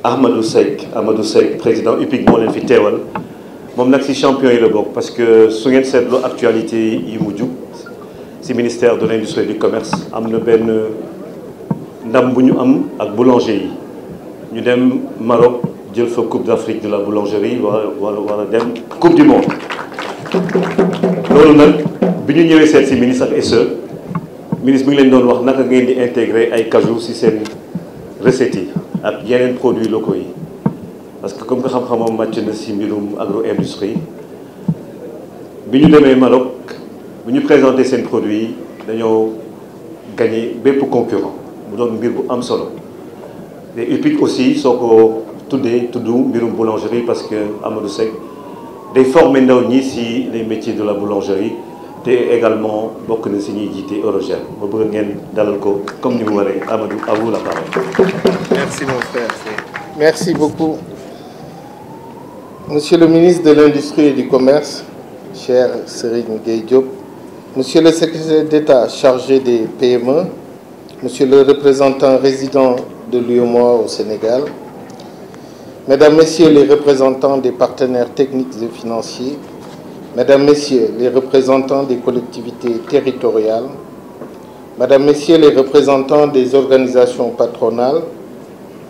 Amadou Seck président UPIC moo leen fi teewal moom nag ci champion yi la bokk parce que su ngeen seetloo actualité yi mu jug ci ministère de l'industrie et du commerce am na benn ndam bu ñu am ak boulanger yi ñu dem Maroc jël fa coupe d'Afrique de la boulangerie wala dem coupe du monde loolu nag bi ñu ñëwee seet ci ministre ak SE ministre bi ngi leen doon wax naka ngeen di intégrer ay cajou ci seen recettes yi ak yeneen produits locaux yi parce que comme nga xam-xamam màcc na ci mbirum agro-industrie bi ñu demee Maroc bu ñu présenté seen produits yi dañoo gagné bépp concurrent mu doon mbir bu am solo te UPIC aussi soo ko tudd mbirum boulangerie parce que Amadou Seck day former ndaw ñi ci les métiers de la boulangerie te également bokk na ci ñuy jiite Eurogel ma bëgg ngeen dalal ko comme ni mu waree Amadou, à vous la parole. Merci mon frère. Merci beaucoup. Monsieur le ministre de l'Industrie et du Commerce, cher Serigne Gueye Diop, Monsieur le secrétaire d'État chargé des PME, Monsieur le représentant résident de l'UEMOA au Sénégal, Mesdames, Messieurs les représentants des partenaires techniques et financiers, Mesdames, Messieurs les représentants des collectivités territoriales, Mesdames, Messieurs les représentants des organisations patronales,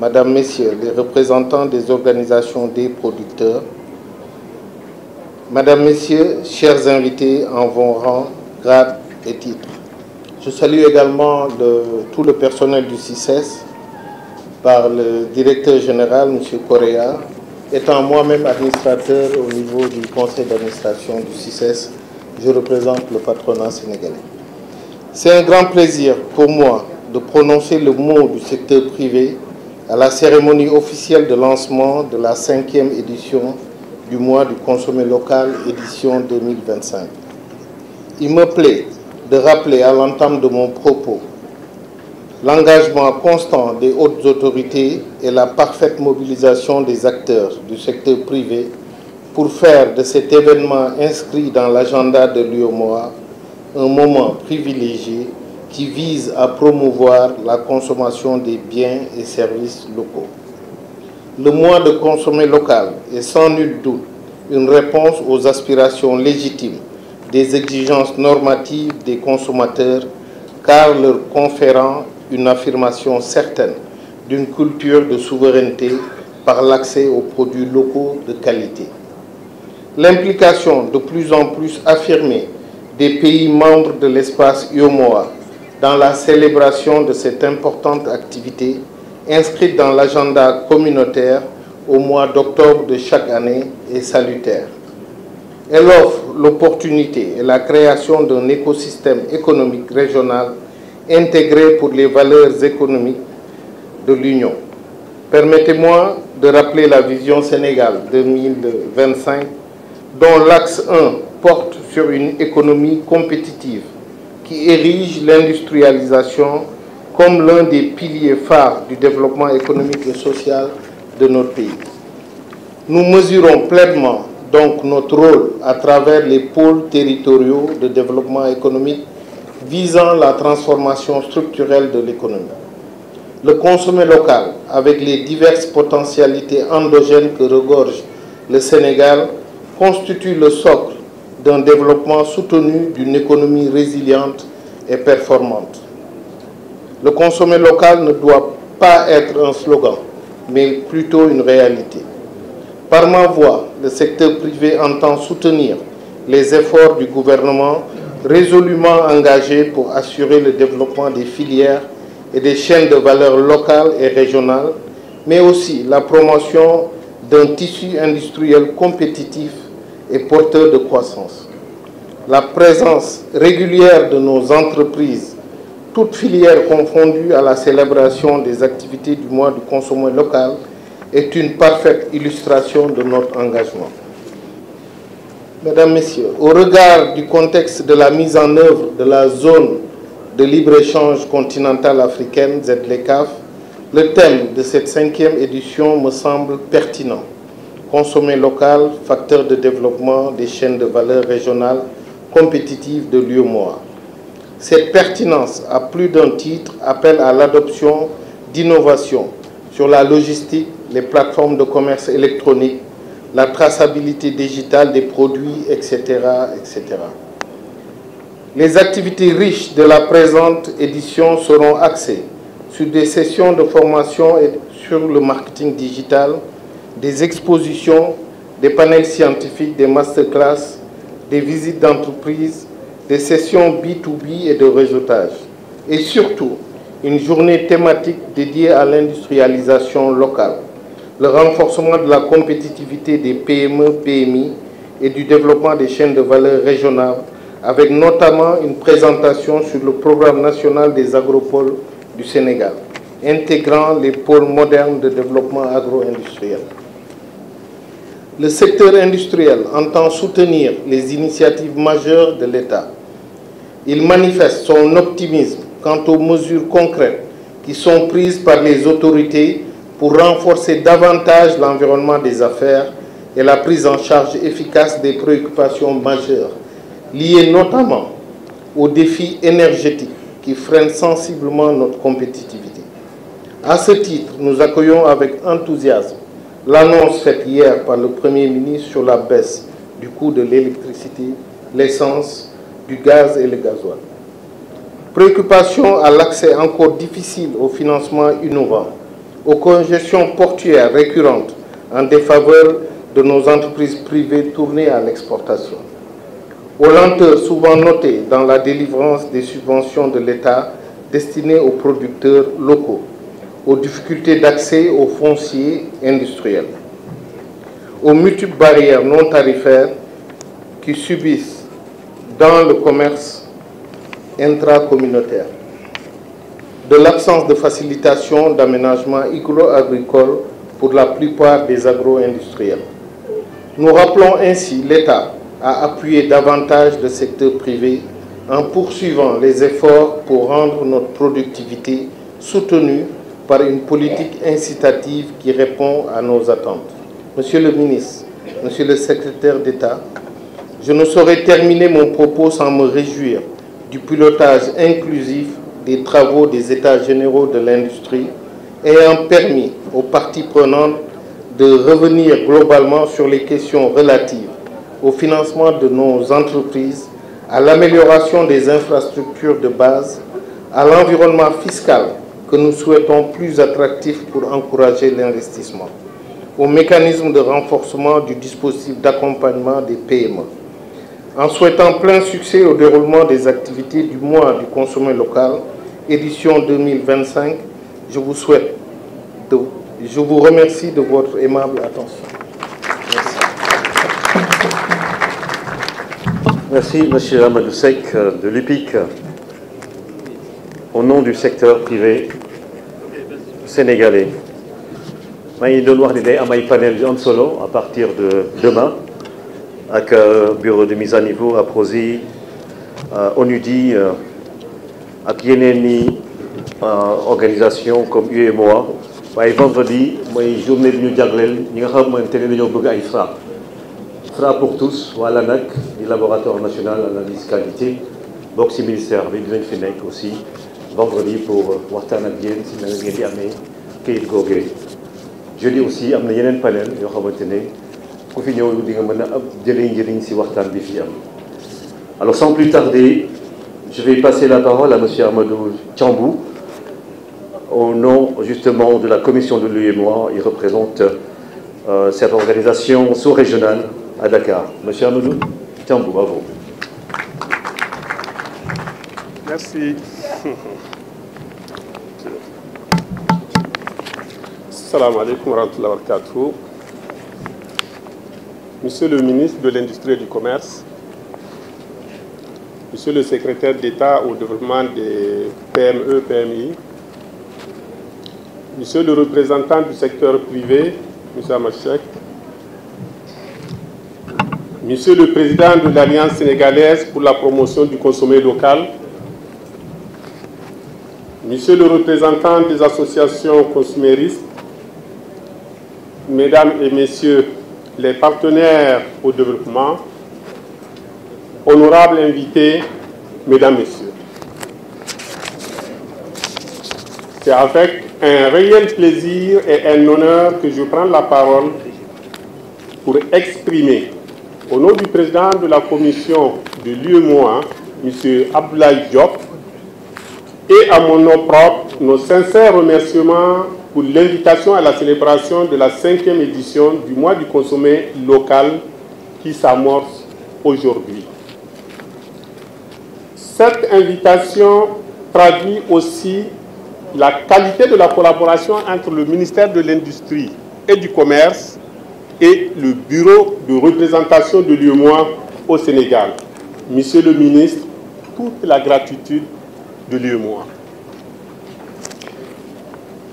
Mesdames, Messieurs les représentants des organisations des producteurs, Mesdames, Messieurs, chers invités en vos rangs, grades et titres. Je salue également tout le personnel du CICES par le directeur général, M. Correa, étant moi-même administrateur au niveau du conseil d'administration du CICES, je représente le patronat sénégalais. C'est un grand plaisir pour moi de prononcer le mot du secteur privé à la cérémonie officielle de lancement de la 5e édition du mois du consommé local, édition 2025. Il me plaît de rappeler à l'entame de mon propos l'engagement constant des hautes autorités et la parfaite mobilisation des acteurs du secteur privé pour faire de cet événement inscrit dans l'agenda de l'UEMOA un moment privilégié qui vise à promouvoir la consommation des biens et services locaux. Le mois de consommé local est sans nul doute une réponse aux aspirations légitimes des exigences normatives des consommateurs, car leur conférant une affirmation certaine d'une culture de souveraineté par l'accès aux produits locaux de qualité. L'implication de plus en plus affirmée des pays membres de l'espace UEMOA dans la célébration de cette importante activité inscrite dans l'agenda communautaire au mois d'octobre de chaque année est salutaire. Elle offre l'opportunité et la création d'un écosystème économique régional intégré pour les valeurs économiques de l'Union. Permettez-moi de rappeler la vision Sénégal 2025 dont l'axe 1 porte sur une économie compétitive qui érige l'industrialisation comme l'un des piliers phares du développement économique et social de notre pays. Nous mesurons pleinement donc notre rôle à travers les pôles territoriaux de développement économique visant la transformation structurelle de l'économie. Le consommé local, avec les diverses potentialités endogènes que regorge le Sénégal, constitue le socle d'un développement soutenu d'une économie résiliente et performante. Le consommé local ne doit pas être un slogan, mais plutôt une réalité. Par ma voix, le secteur privé entend soutenir les efforts du gouvernement résolument engagé pour assurer le développement des filières et des chaînes de valeur locales et régionales, mais aussi la promotion d'un tissu industriel compétitif et porteur de croissance. La présence régulière de nos entreprises, toutes filières confondues à la célébration des activités du mois du consommé local, est une parfaite illustration de notre engagement. Mesdames, Messieurs, au regard du contexte de la mise en œuvre de la zone de libre-échange continentale africaine, ZLECAf, le thème de cette 5e édition me semble pertinent. Consommer local, facteur de développement des chaînes de valeur régionales compétitives de l'UEMOA. Cette pertinence, à plus d'un titre, appelle à l'adoption d'innovations sur la logistique, les plateformes de commerce électronique, la traçabilité digitale des produits, etc., etc. Les activités riches de la présente édition seront axées sur des sessions de formation et sur le marketing digital, des expositions, des panels scientifiques, des masterclass, des visites d'entreprise, des sessions B2B et de réseautage. Et surtout, une journée thématique dédiée à l'industrialisation locale, le renforcement de la compétitivité des PME, PMI et du développement des chaînes de valeur régionales, avec notamment une présentation sur le programme national des agropoles du Sénégal, intégrant les pôles modernes de développement agro-industriel. Le secteur industriel entend soutenir les initiatives majeures de l'État. Il manifeste son optimisme quant aux mesures concrètes qui sont prises par les autorités pour renforcer davantage l'environnement des affaires et la prise en charge efficace des préoccupations majeures, liées notamment aux défis énergétiques qui freinent sensiblement notre compétitivité. À ce titre, nous accueillons avec enthousiasme l'annonce faite hier par le Premier ministre sur la baisse du coût de l'électricité, l'essence, du gaz et le gasoil. Préoccupation à l'accès encore difficile au financement innovant, aux congestions portuaires récurrentes en défaveur de nos entreprises privées tournées à l'exportation, aux lenteurs souvent notées dans la délivrance des subventions de l'État destinées aux producteurs locaux, aux difficultés d'accès aux fonciers industriels, aux multiples barrières non tarifaires qui subissent dans le commerce intracommunautaire, de l'absence de facilitation d'aménagement agro-agricole pour la plupart des agro-industriels. Nous rappelons ainsi l'État à appuyer davantage le secteur privé en poursuivant les efforts pour rendre notre productivité soutenue par une politique incitative qui répond à nos attentes. Monsieur le ministre, Monsieur le secrétaire d'État, je ne saurais terminer mon propos sans me réjouir du pilotage inclusif des travaux des États généraux de l'industrie ayant permis aux parties prenantes de revenir globalement sur les questions relatives au financement de nos entreprises, à l'amélioration des infrastructures de base, à l'environnement fiscal que nous souhaitons plus attractif pour encourager l'investissement, au mécanisme de renforcement du dispositif d'accompagnement des PME. En souhaitant plein succès au déroulement des activités du mois du consommé local, édition 2025, je vous remercie de votre aimable attention. Merci, M. Amadou Seck de l'UPIC. Au nom du secteur privé sénégalais, je doon wax ni day am ay panel yu am solo à partir de demain avec bureau de mise à niveau à Prosi, ONUDI ak yeneen ni organisation comme UEMOA. waaye vendredi mooy journée bi ñu jagleel ñi nga xamante ne dañoo bëgg ay Fra pour tous wala nag di laboratoire national analyse qualité bokk ci ministère bi dinañ fi nekk aussi vendredi pour waxtaan ak yéen si na ngeen di amee kayit googee. Jeudi aussi am na yeneen panel yoo xamante ne ku fi ñëw di nga mën a jëlee njëriñ si waxtaan bi fi am. Alors sans plus tarder, je vais passer la parole à M. Amadou Thiambou. Au nom justement de la commission de l'UEMOA, il représente cette organisation sous-régionale à Dakar. Monsieur Amadou Thiambou, bravo. Merci. Assalamu alaikum wa rahmatullahi wa barakatuh. Monsieur le ministre de l'Industrie et du Commerce, Monsieur le secrétaire d'État au développement des PME, PMI, Monsieur le représentant du secteur privé, M. Amachek, Monsieur le président de l'Alliance sénégalaise pour la promotion du consommé local, Monsieur le représentant des associations consuméristes, Mesdames et Messieurs les partenaires au développement, honorables invités, Mesdames, Messieurs. C'est avec un réel plaisir et un honneur que je prends la parole pour exprimer, au nom du président de la commission de l'UEMOA, M. Abdoulaye Diop, et à mon nom propre, nos sincères remerciements pour l'invitation à la célébration de la 5e édition du mois du consommé local qui s'amorce aujourd'hui. Cette invitation traduit aussi la qualité de la collaboration entre le ministère de l'Industrie et du Commerce et le bureau de représentation de l'UEMOA au Sénégal. Monsieur le ministre, toute la gratitude de l'UEMOA.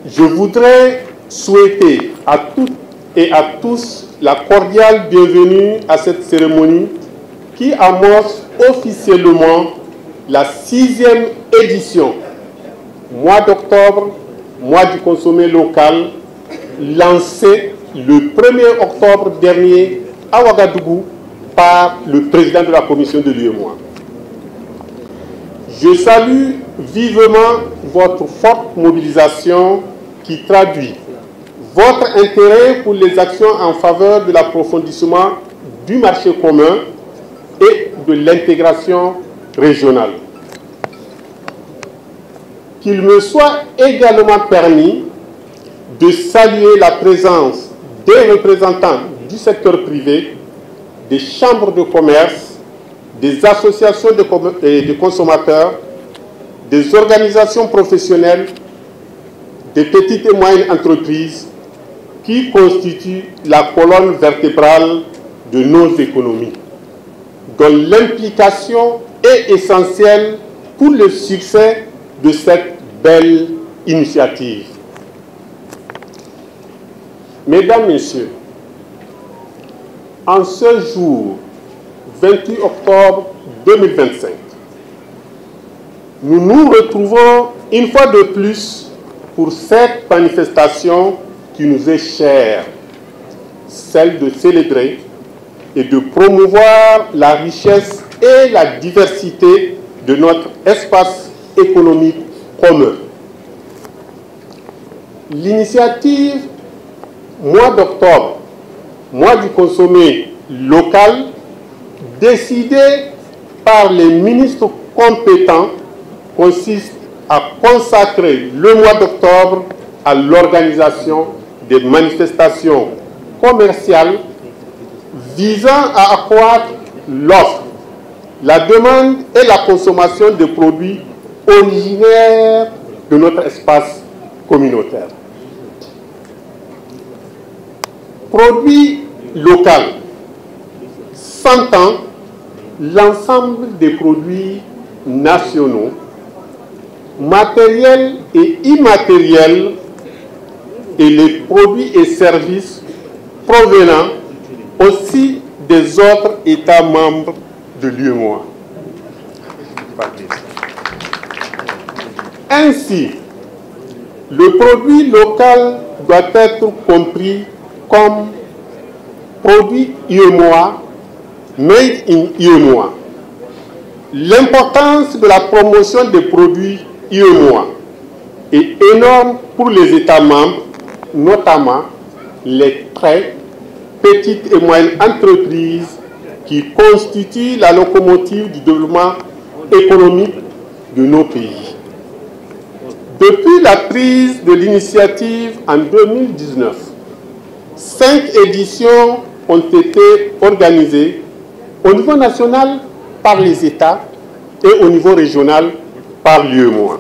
Je voudrais souhaiter à toutes et à tous la cordiale bienvenue à cette cérémonie qui amorce officiellement la 6e édition, mois d'octobre, mois du consommé local, lancé le 1er octobre dernier à Ouagadougou par le président de la commission de l'UEMOA. Je salue vivement votre forte mobilisation qui traduit votre intérêt pour les actions en faveur de l'approfondissement du marché commun et de l'intégration régionale. Qu'il me soit également permis de saluer la présence des représentants du secteur privé, des chambres de commerce, des associations de consommateurs, des organisations professionnelles, des petites et moyennes entreprises qui constituent la colonne vertébrale de nos économies, dont l'implication est essentielle pour le succès de cette belle initiative. Mesdames, Messieurs, en ce jour, 28 octobre 2025, nous nous retrouvons une fois de plus pour cette manifestation qui nous est chère, celle de célébrer et de promouvoir la richesse et la diversité de notre espace économique commun. L'initiative mois d'octobre, mois du consommé local, décidée par les ministres compétents, consiste à consacrer le mois d'octobre à l'organisation des manifestations commerciales visant à accroître l'offre, la demande et la consommation de produits originaires de notre espace communautaire. Produits locaux s'entend l'ensemble des produits nationaux, matériels et immatériels, et les produits et services provenant aussi des autres États membres de l'UEMOA. Ainsi, le produit local doit être compris comme produit UEMOA, made in UEMOA. L'importance de la promotion des produits UEMOA est énorme pour les États membres, notamment les très petites et moyennes entreprises qui constituent la locomotive du développement économique de nos pays. Depuis la prise de l'initiative en 2019, 5 éditions ont été organisées au niveau national par les États et au niveau régional par l'UEMOA.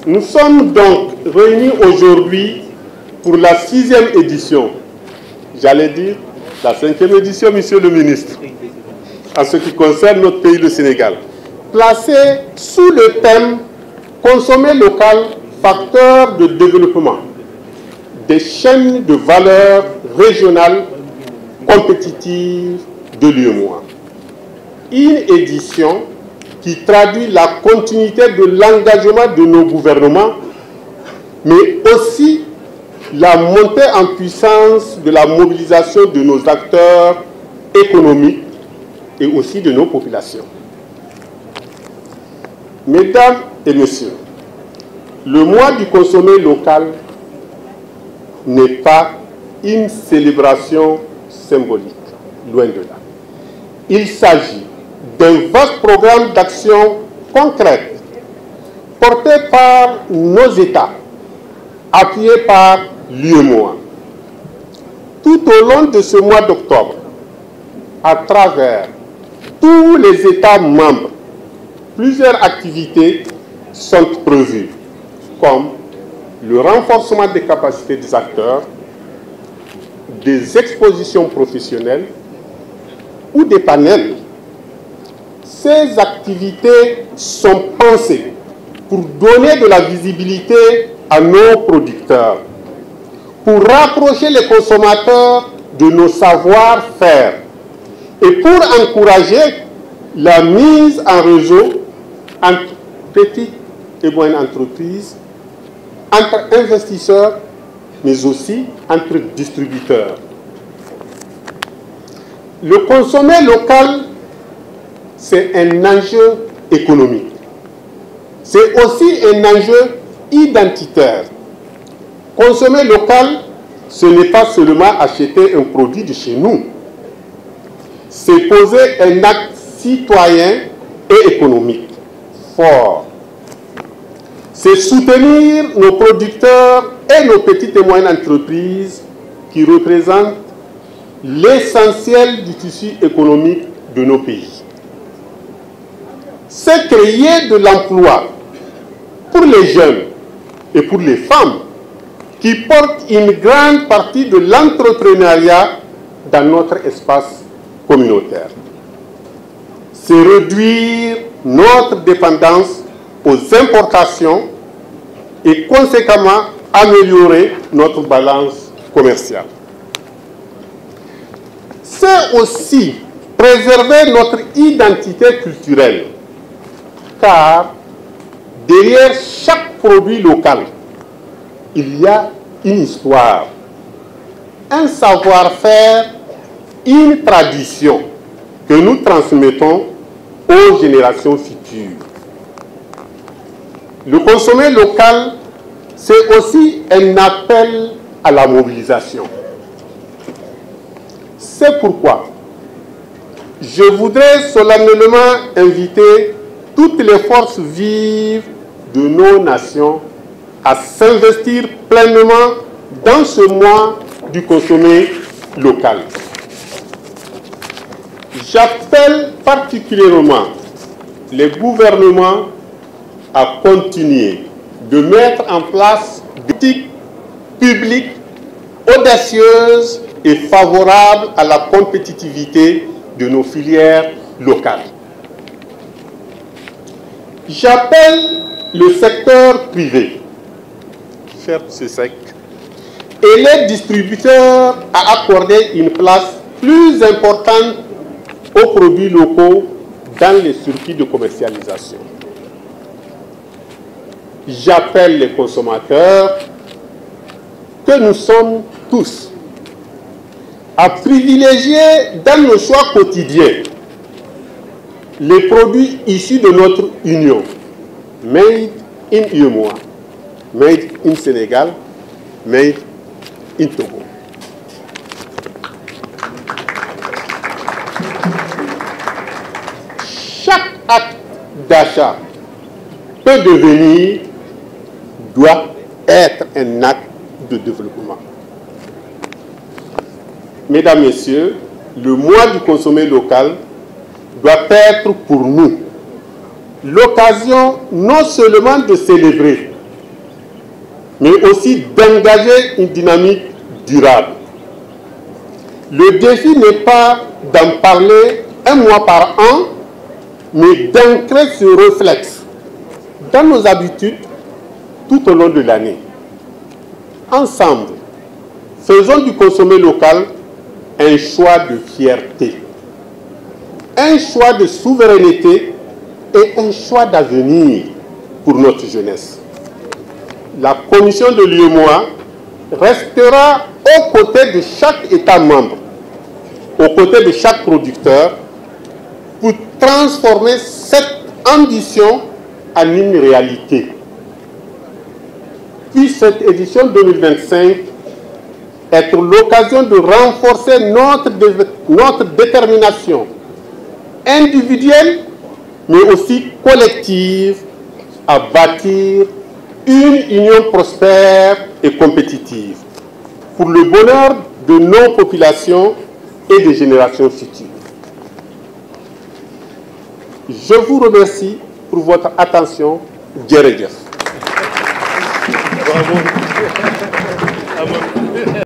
Nous sommes donc réunis aujourd'hui pour la 6e édition, j'allais dire la 5e édition, Monsieur le ministre, en ce qui concerne notre pays, le Sénégal, placée sous le thème « Consommer local, facteur de développement des chaînes de valeur régionales compétitives de l'UEMOA ». Une édition qui traduit la continuité de l'engagement de nos gouvernements, mais aussi la montée en puissance de la mobilisation de nos acteurs économiques et aussi de nos populations. Mesdames et messieurs, le mois du consommé local n'est pas une célébration symbolique, loin de là. Il s'agit d'un vaste programme d'action concrète porté par nos États, appuyé par l'UEMOA. Tout au long de ce mois d'octobre, à travers tous les États membres, plusieurs activités sont prévues, comme le renforcement des capacités des acteurs, des expositions professionnelles ou des panels. Ces activités sont pensées pour donner de la visibilité à nos producteurs, pour rapprocher les consommateurs de nos savoir-faire et pour encourager la mise en réseau entre petites et moyennes entreprises, entre investisseurs, mais aussi entre distributeurs. Le consommé local, c'est un enjeu économique. C'est aussi un enjeu identitaire. Consommer local, ce n'est pas seulement acheter un produit de chez nous. C'est poser un acte citoyen et économique fort. C'est soutenir nos producteurs et nos petites et moyennes entreprises qui représentent l'essentiel du tissu économique de nos pays. C'est créer de l'emploi pour les jeunes et pour les femmes qui portent une grande partie de l'entrepreneuriat dans notre espace communautaire. C'est réduire notre dépendance aux importations et conséquemment améliorer notre balance commerciale. C'est aussi préserver notre identité culturelle, car derrière chaque produit local, il y a une histoire, un savoir-faire, une tradition que nous transmettons aux générations futures. Le consommé local, c'est aussi un appel à la mobilisation. C'est pourquoi je voudrais solennellement inviter toutes les forces vives de nos nations à s'investir pleinement dans ce mois du consommé local. J'appelle particulièrement les gouvernements à continuer de mettre en place des politiques publiques audacieuses et favorables à la compétitivité de nos filières locales. J'appelle le secteur privé, cher CESEC, et les distributeurs à accorder une place plus importante aux produits locaux dans les circuits de commercialisation. J'appelle les consommateurs que nous sommes tous à privilégier dans nos choix quotidiens les produits issus de notre Union, made in UEMOA, made in Sénégal, made in Togo. Chaque acte d'achat peut devenir, doit être un acte de développement. Mesdames, Messieurs, le mois du consommé local doit être pour nous l'occasion non seulement de célébrer, mais aussi d'engager une dynamique durable. Le défi n'est pas d'en parler un mois par an, mais d'ancrer ce réflexe dans nos habitudes tout au long de l'année. Ensemble, faisons du consommé local un choix de fierté, un choix de souveraineté et un choix d'avenir pour notre jeunesse. La commission de l'UEMOA restera aux côtés de chaque État membre, aux côtés de chaque producteur, pour transformer cette ambition en une réalité. Puis cette édition 2025 être l'occasion de renforcer notre détermination individuelle, mais aussi collective, à bâtir une union prospère et compétitive pour le bonheur de nos populations et des générations futures. Je vous remercie pour votre attention. Jërëjëf. Bravo.